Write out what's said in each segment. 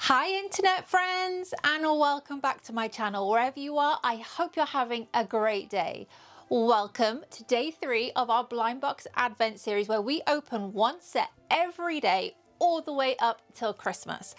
Hi internet friends, and welcome back to my channel. Wherever you are, I hope you're having a great day. Welcome to day 3 of our blind box advent series, where we open one set every day all the way up till Christmas.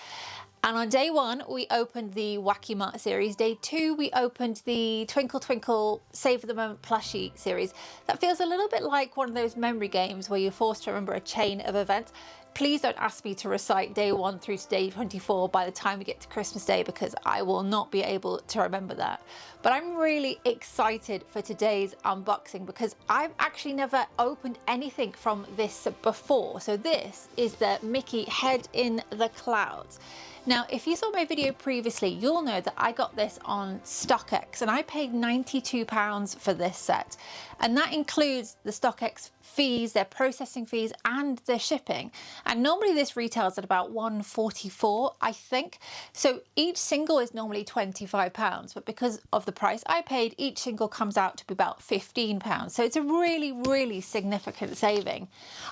And on day 1 we opened the Wacky Mart series. Day 2 we opened the Twinkle Twinkle Save the Moment plushie series. That feels a little bit like one of those memory games where you're forced to remember a chain of events. Please don't ask me to recite day 1 through to day 24 by the time we get to Christmas Day, because I will not be able to remember that. But I'm really excited for today's unboxing because I've actually never opened anything from this before. So this is the Mickey Head in the Clouds. Now, if you saw my video previously, you'll know that I got this on StockX and I paid £92 for this set. And that includes the StockX fees, their processing fees, and their shipping. And normally this retails at about £144, I think. So each single is normally £25, but because of the price I paid, each single comes out to be about £15. So it's a really, really significant saving.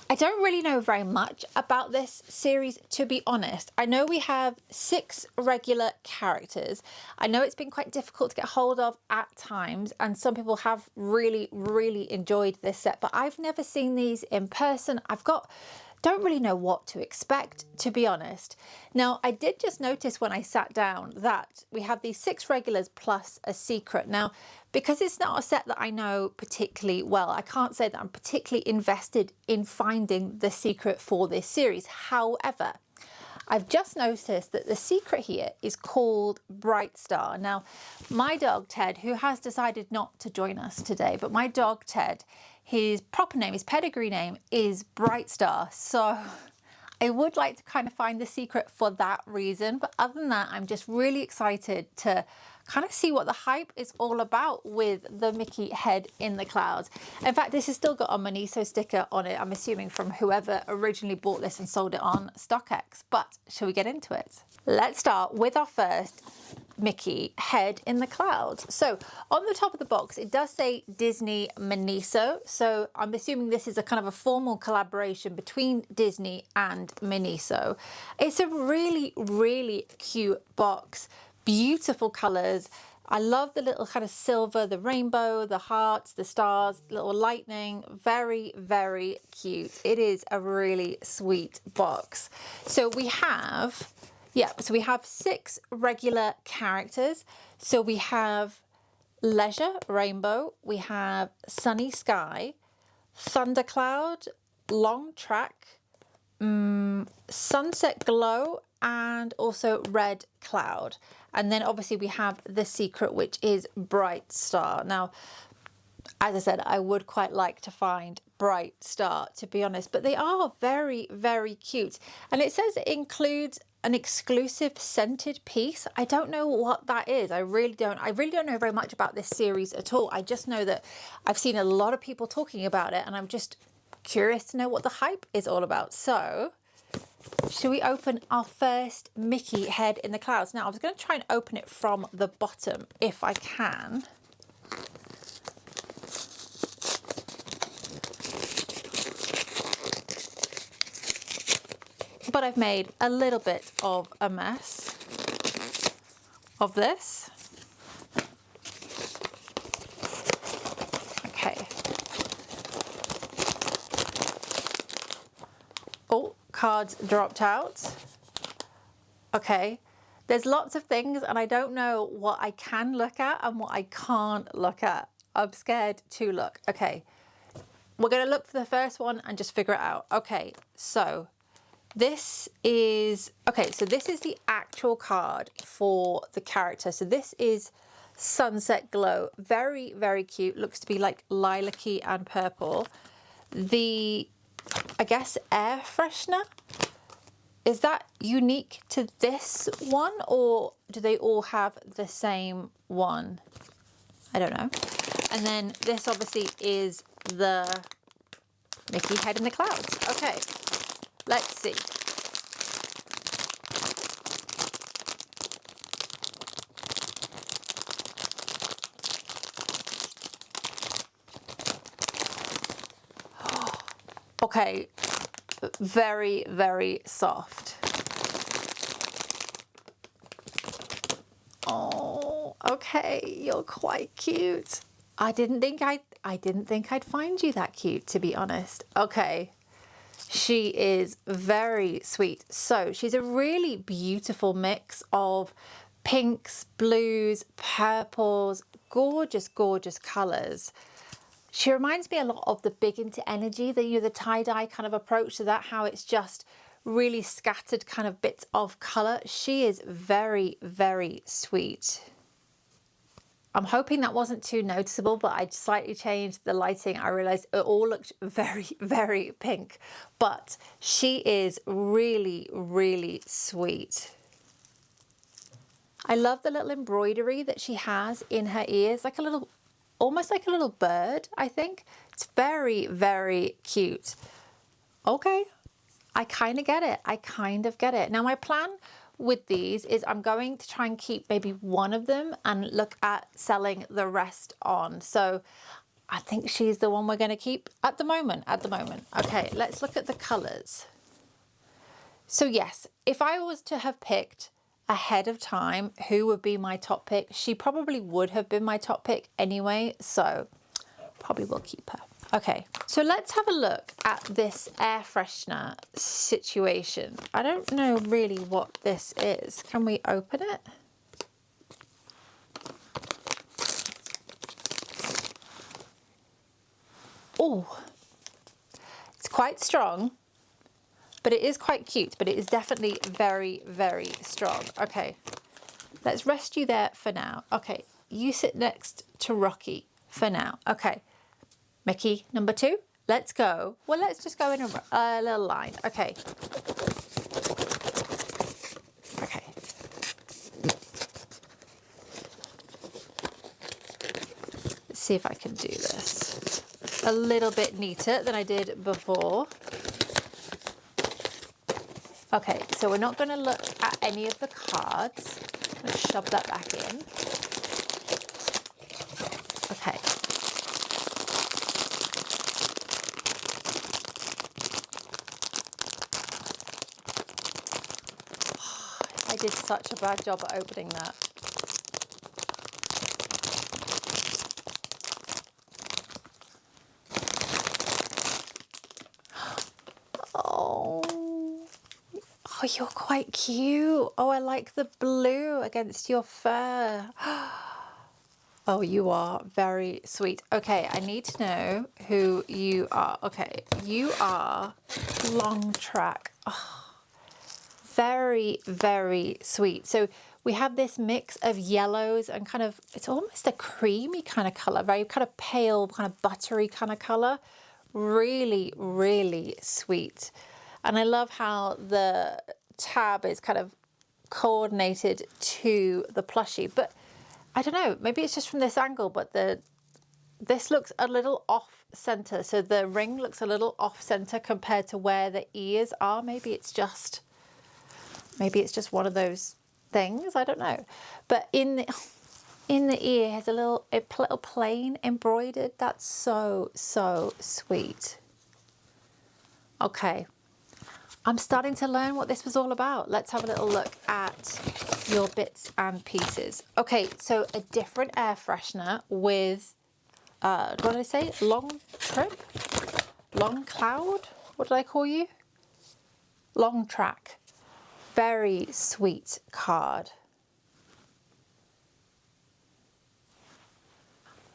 I don't really know very much about this series, to be honest. I know we have 6 regular characters. I know it's been quite difficult to get hold of at times, and some people have really enjoyed this set, but I've never seen these in person. Don't really know what to expect, to be honest. Now, I did just notice when I sat down that we have these 6 regulars plus a secret. Now, because it's not a set that I know particularly well, I can't say that I'm particularly invested in finding the secret for this series. However, I've just noticed that the secret here is called Bright Star. Now, my dog Ted, who has decided not to join us today, but my dog Ted, his proper name, his pedigree name is Bright Star. So I would like to kind of find the secret for that reason. But other than that, I'm just really excited to kind of see what the hype is all about with the Mickey Head in the Clouds. In fact, this has still got a Miniso sticker on it, I'm assuming from whoever originally bought this and sold it on StockX. But shall we get into it? Let's start with our first Mickey Head in the Clouds. So on the top of the box, it does say Disney Miniso. So I'm assuming this is a kind of a formal collaboration between Disney and Miniso. It's a really cute box. Beautiful colors. I love the little kind of silver, the rainbow, the hearts, the stars, little lightning. Very cute. It is a really sweet box. So we have, so we have 6 regular characters. So we have Leisure, Rainbow. We have Sunny Sky, Thundercloud, Long Track, Sunset Glow, and also Red Cloud. And then obviously we have the secret, which is Bright Star. Now, as I said, I would quite like to find Bright Star, to be honest, but they are very cute. And it says it includes an exclusive scented piece. I don't know what that is. I really don't know very much about this series at all. I just know that I've seen a lot of people talking about it, and I'm just curious to know what the hype is all about. So should we open our first Mickey Head in the Clouds? Now, I was going to try and open it from the bottom if I can. But I've made a little bit of a mess of this. Okay. Oh, cards dropped out. Okay, there's lots of things and I don't know what I can look at and what I can't look at. I'm scared to look. Okay, we're going to look for the first one and just figure it out. Okay, so this is the actual card for the character. So this is Sunset Glow. Very cute. Looks to be like lilac-y and purple. The, I guess, air freshener, is that unique to this one, or do they all have the same one? I don't know. And then this obviously is the Mickey Head in the Clouds. Okay, let's see. Okay, very soft. Okay, you're quite cute. I didn't think I'd find you that cute, to be honest. Okay. She is very sweet. So she's a really beautiful mix of pinks, blues, purples, gorgeous, gorgeous colors. She reminds me a lot of the Big Into Energy, the tie-dye kind of approach to that, how it's just really scattered kind of bits of color. She is very, very sweet. I'm hoping that wasn't too noticeable, but I slightly changed the lighting. I realized it all looked very, very pink, but she is really, really sweet. I love the little embroidery that she has in her ears, like a little, almost like a little bird, I think. It's very, very cute. Okay, I kind of get it. I kind of get it. Now my plan with these is I'm going to try and keep maybe one of them and look at selling the rest on. So I think she's the one we're going to keep at the moment. Okay, let's look at the colors. So yes, if I was to have picked ahead of time who would be my top pick, she probably would have been my top pick anyway, so probably will keep her. Okay, so let's have a look at this air freshener situation. I don't know really what this is. Can we open it? Oh, it's quite strong, but it is quite cute, but it is definitely very, very strong. Okay, let's rest you there for now. Okay, you sit next to Rocky for now. Okay. Mickey, number 2, let's go. Well, let's just go in a little line. Okay. Okay. Let's see if I can do this a little bit neater than I did before. Okay, so we're not going to look at any of the cards. I'm going to shove that back in. Okay. I did such a bad job at opening that. Oh, you're quite cute. Oh, I like the blue against your fur. Oh, you are very sweet. Okay, I need to know who you are. Okay, you are Long Track. Oh, very, very sweet. So we have this mix of yellows and kind of, it's almost a creamy kind of color, very kind of pale, kind of buttery kind of color. Really, really sweet. And I love how the tab is kind of coordinated to the plushie, but I don't know, maybe it's just from this angle, but this looks a little off center. So the ring looks a little off center compared to where the ears are. Maybe it's just one of those things. I don't know. But in the ear has a little plain embroidered. That's so, so sweet. Okay. I'm starting to learn what this was all about. Let's have a little look at your bits and pieces. Okay, so a different air freshener with, what did I say? Long Trip? Long Cloud? What did I call you? Long Track. Very sweet card.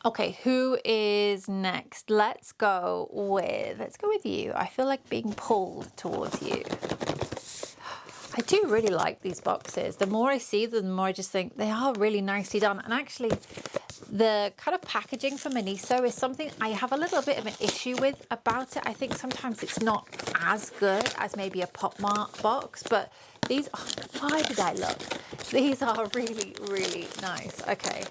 Okay, who is next? Let's go with you. I feel like being pulled towards you. I do really like these boxes. The more I see them, the more I just think they are really nicely done. And actually, the kind of packaging for Miniso is something I have a little bit of an issue with about it. I think sometimes it's not as good as maybe a Pop Mart box, but these, oh, why did I look? These are really, really nice. Okay.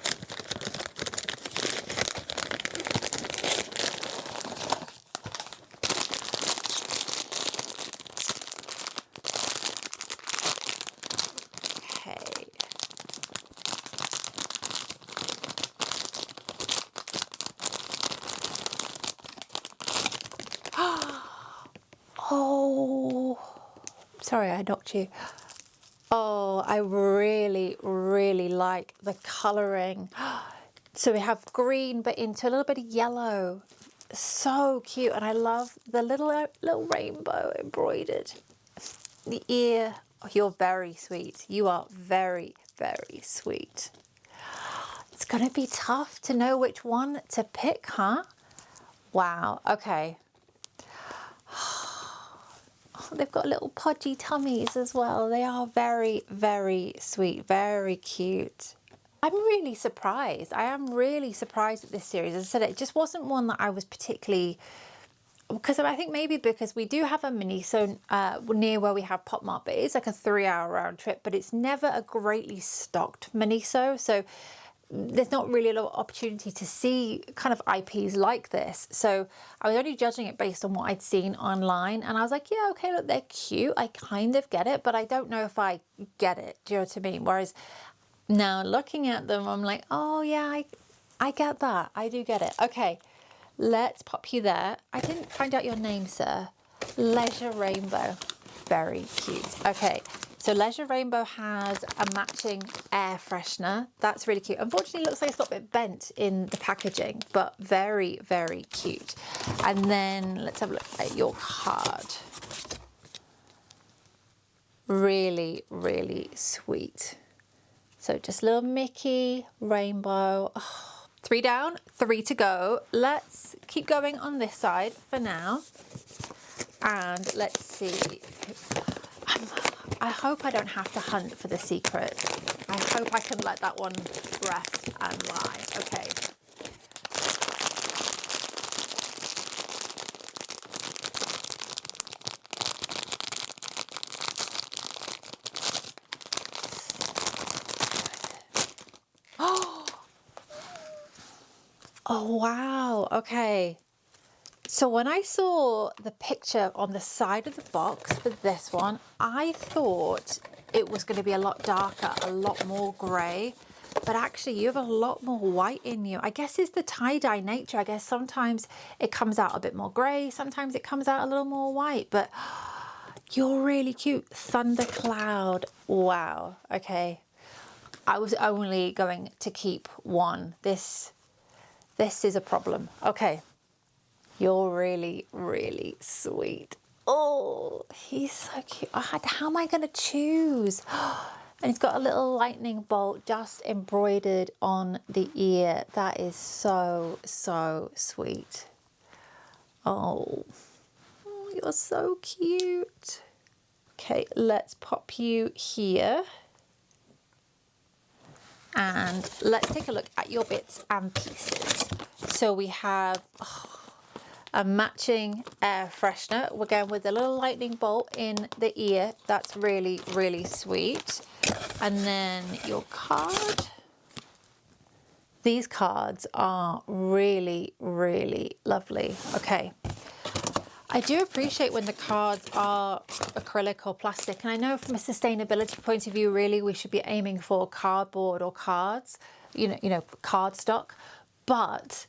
Oh, sorry, I knocked you. Oh, Oh, I really, really like the coloring. So we have green, but into a little bit of yellow. So cute. And I love the little rainbow embroidered. The ear. Oh, you're very sweet. You are very, very sweet. It's going to be tough to know which one to pick, huh? Wow. Okay. Oh, they've got little podgy tummies as well. They are very, very sweet, very cute. I'm really surprised. I am really surprised at this series. As I said, it just wasn't one that I was particularly, because I think maybe because we do have a Miniso near where we have Pop Mart, but it's like a 3-hour round trip, but it's never a greatly stocked Miniso. So there's not really a lot of opportunity to see kind of IPs like this. So I was only judging it based on what I'd seen online. And I was like, yeah, okay, look, they're cute. I kind of get it, but I don't know if I get it. Do you know what I mean? Whereas now looking at them, I'm like, oh yeah, I get that. I do get it. Okay, let's pop you there. I didn't find out your name, sir. Leisure Rainbow. Very cute. Okay, so Leisure Rainbow has a matching air freshener. That's really cute. Unfortunately, it looks like it's got a bit bent in the packaging, but very, very cute. And then let's have a look at your card. Really, really sweet. So just little Mickey, rainbow. Oh, 3 down, 3 to go. Let's keep going on this side for now. And let's see. I hope I don't have to hunt for the secret. I hope I can let that one rest and lie. Okay. Oh, wow. Okay. So when I saw the picture on the side of the box for this one, I thought it was going to be a lot darker, a lot more grey. But actually you have a lot more white in you. I guess it's the tie-dye nature. I guess sometimes it comes out a bit more grey. Sometimes it comes out a little more white. But you're really cute. Thundercloud. Wow. Okay. I was only going to keep one. This is a problem. Okay. You're really, really sweet. Oh, he's so cute. How am I going to choose? And he's got a little lightning bolt just embroidered on the ear. That is so, so sweet. Oh, you're so cute. Okay, let's pop you here. And let's take a look at your bits and pieces. So we have a matching air freshener. We're going with a little lightning bolt in the ear. That's really, really sweet. And then your card. These cards are really, really lovely. Okay. I do appreciate when the cards are acrylic or plastic. And I know from a sustainability point of view, really, we should be aiming for cardboard or cards, you know, cardstock. But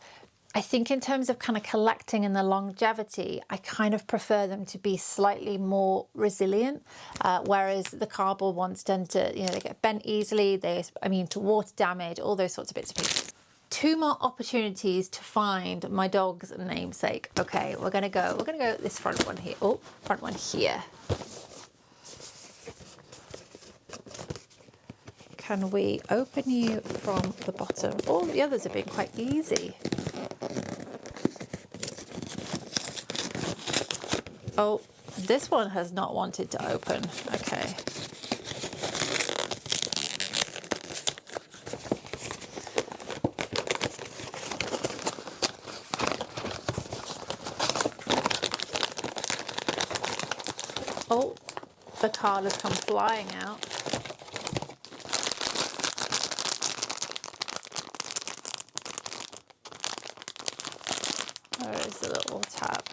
I think in terms of kind of collecting and the longevity, I kind of prefer them to be slightly more resilient, whereas the cardboard ones tend to, you know, they get bent easily, they're immune to water damage, all those sorts of bits and pieces. 2 more opportunities to find my dog's namesake. Okay, we're gonna go this front one here. Oh, front one here. Can we open you from the bottom? All the others have been quite easy. Oh, this one has not wanted to open. Okay. Oh, the card has come flying out. There is the little tab.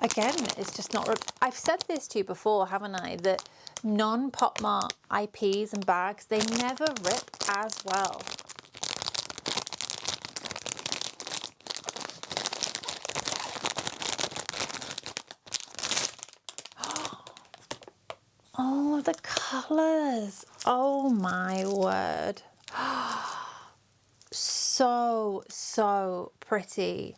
Again, it's just not... I've said this to you before, haven't I? That non-Pop Mart IPs and bags, they never rip as well. the colors. Oh my word. So pretty.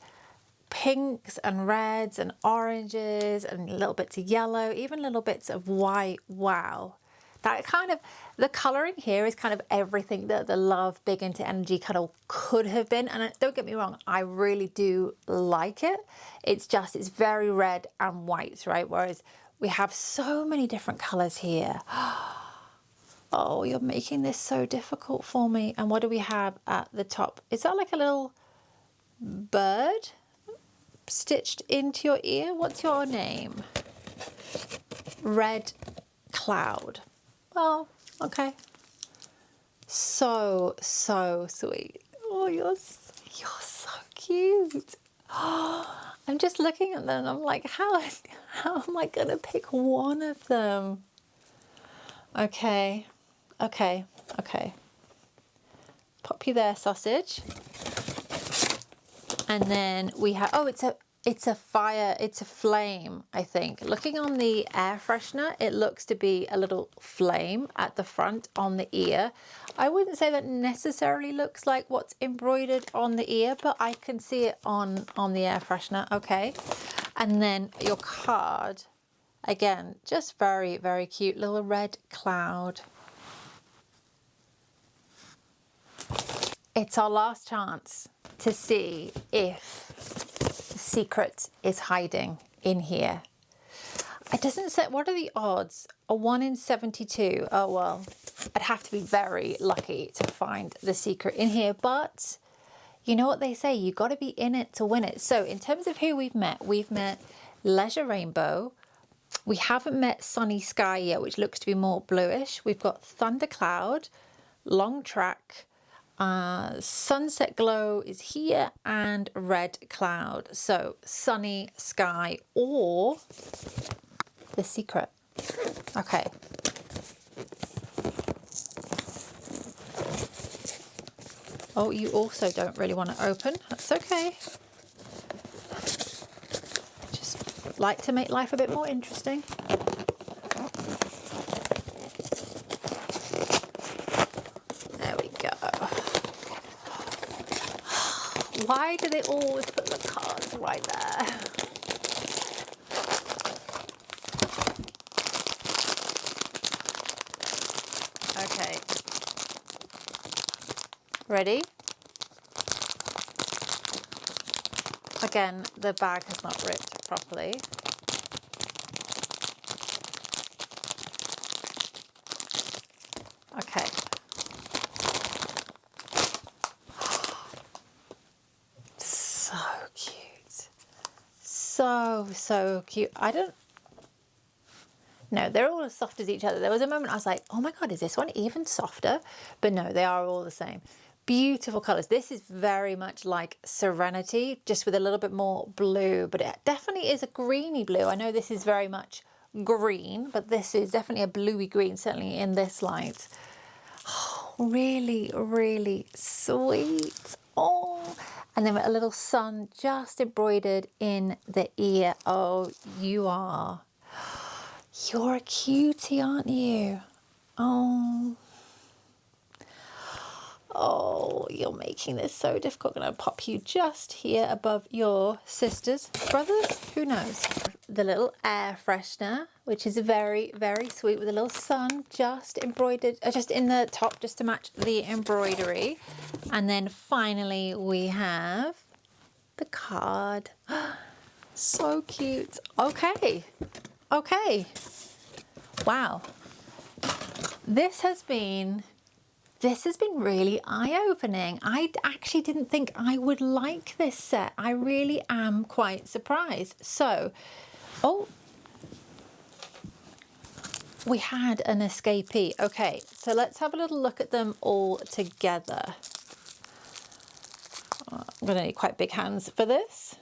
Pinks and reds and oranges and little bits of yellow, even little bits of white. Wow. That kind of, the coloring here is kind of everything that the Love Big Into Energy kind of could have been. And don't get me wrong, I really do like it. It's just, it's very red and white, right? Whereas we have so many different colors here. Oh, you're making this so difficult for me. And what do we have at the top? Is that like a little bird stitched into your ear? What's your name? Red Cloud. Oh, okay. So sweet. Oh, you're so cute. Oh, I'm just looking at them. I'm like, how am I gonna pick one of them? Okay. Pop you there, sausage. And then we have, oh, it's a fire, it's a flame, I think. Looking on the air freshener, it looks to be a little flame at the front on the ear. I wouldn't say that necessarily looks like what's embroidered on the ear, but I can see it on the air freshener, okay. And then your card, again, just very, very cute, little red cloud. It's our last chance to see if the secret is hiding in here. It doesn't say, what are the odds? A 1 in 72. Oh, well, I'd have to be very lucky to find the secret in here. But you know what they say, you got to be in it to win it. So in terms of who we've met Leisure Rainbow. We haven't met Sunny Sky yet, which looks to be more bluish. We've got Thundercloud, Long Track, Sunset Glow is here, and Red Cloud. So Sunny Sky or the secret. Okay. Oh, you also don't really want to open. That's okay. Just like to make life a bit more interesting. Why do they always put the cards right there? Okay. Ready? Again, the bag has not ripped properly. Okay. So cute. So cute. No, they're all as soft as each other. There was a moment I was like, oh my God, is this one even softer? But no, they are all the same. Beautiful colors. This is very much like Serenity, just with a little bit more blue, but it definitely is a greeny blue. I know this is very much green, but this is definitely a bluey green, certainly in this light. Oh, really, really sweet. Oh, and then a little sun just embroidered in the ear. Oh, you're a cutie, aren't you? Oh, you're making this so difficult. I'm going to pop you just here above your sisters, brothers, who knows? The little air freshener, which is very, very sweet, with a little sun just embroidered, just in the top, just to match the embroidery. And then finally we have the card. So cute. Okay. Wow. This has been really eye-opening. I actually didn't think I would like this set. I really am quite surprised. So, oh, we had an escapee. Okay, so let's have a little look at them all together. I'm gonna need quite big hands for this.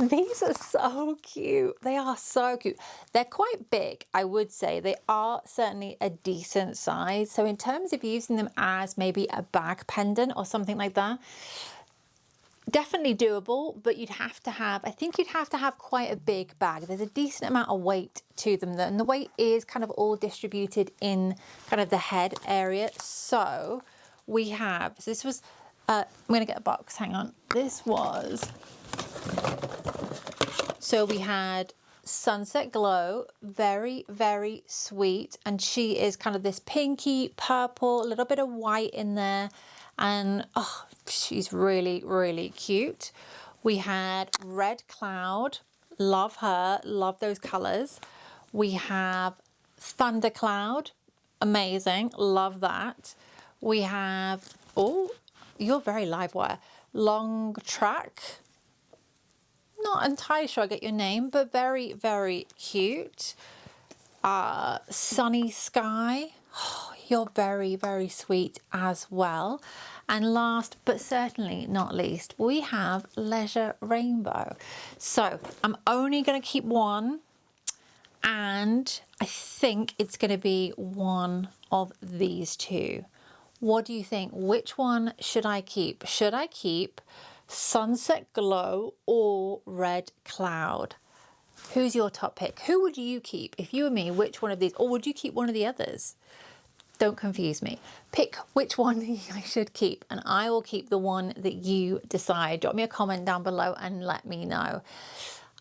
These are so cute. They are so cute. They're quite big, I would say. They are certainly a decent size. So in terms of using them as maybe a bag pendant or something like that, definitely doable, but you'd have to have, I think you'd have to have quite a big bag. There's a decent amount of weight to them though, and the weight is kind of all distributed in kind of the head area. So we have, so this was, I'm gonna get a box, hang on. This was, so we had Sunset Glow, very, very sweet. And she is kind of this pinky purple, a little bit of white in there. And oh, she's really, really cute. We had Red Cloud, love her, love those colors. We have Thunder Cloud, amazing, love that. We have, oh, you're very live wire, Long Track. Not entirely sure I get your name, but very, very cute. Sunny Sky. Oh, you're very, very sweet as well. And last but certainly not least, we have Leisure Rainbow. So I'm only going to keep one, and I think it's going to be one of these two. What do you think? Which one should I keep? Should I keep Sunset Glow or Red Cloud? Who's your top pick? Who would you keep? If you were me, which one of these? Or would you keep one of the others? Don't confuse me. Pick which one I should keep, and I will keep the one that you decide. Drop me a comment down below and let me know.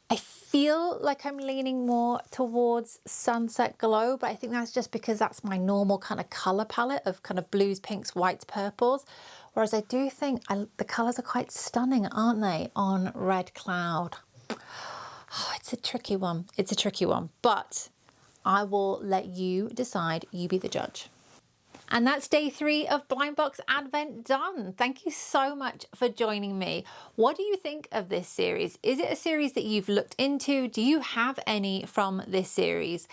I feel like I'm leaning more towards Sunset Glow, but I think that's just because that's my normal kind of color palette of kind of blues, pinks, whites, purples. Whereas I do think the colors are quite stunning, aren't they, on Red Cloud? Oh, it's a tricky one. It's a tricky one, but I will let you decide. You be the judge. And that's day 3 of Blind Box Advent done. Thank you so much for joining me. What do you think of this series? Is it a series that you've looked into? Do you have any from this series?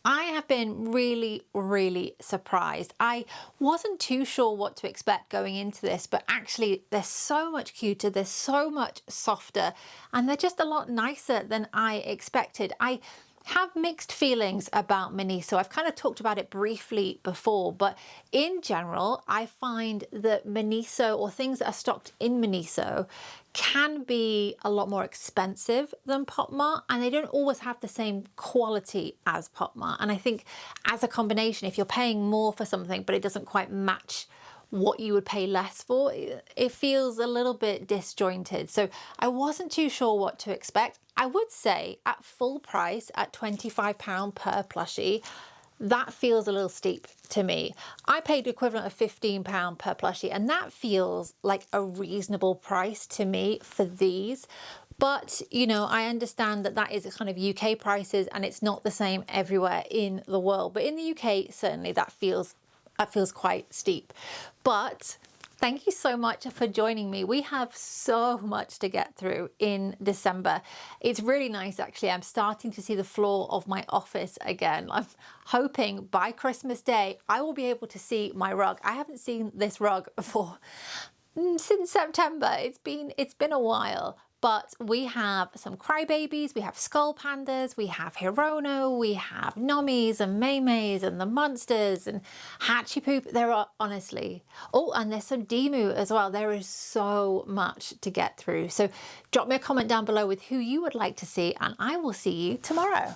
I have been really, really surprised. I wasn't too sure what to expect going into this, but actually they're so much cuter, they're so much softer, and they're just a lot nicer than I expected. I have mixed feelings about Miniso. I've kind of talked about it briefly before, but in general, I find that Miniso, or things that are stocked in Miniso, can be a lot more expensive than Pop Mart, and they don't always have the same quality as Pop Mart. And I think as a combination, if you're paying more for something but it doesn't quite match what you would pay less for, it feels a little bit disjointed. So I wasn't too sure what to expect. I would say at full price, at £25 per plushie, that feels a little steep to me. I paid the equivalent of £15 per plushie, and that feels like a reasonable price to me for these. But, you know, I understand that that is kind of UK prices and it's not the same everywhere in the world. But in the UK, certainly that feels quite steep. But thank you so much for joining me. We have so much to get through in December. It's really nice, actually. I'm starting to see the floor of my office again. I'm hoping by Christmas Day, I will be able to see my rug. I haven't seen this rug for since September. It's been a while. But we have some crybabies, we have skull pandas, we have Hirono, we have Nommies and Maymays and the monsters and Hatchie Poop. There are honestly, oh, and there's some Demu as well. There is so much to get through. So drop me a comment down below with who you would like to see, and I will see you tomorrow.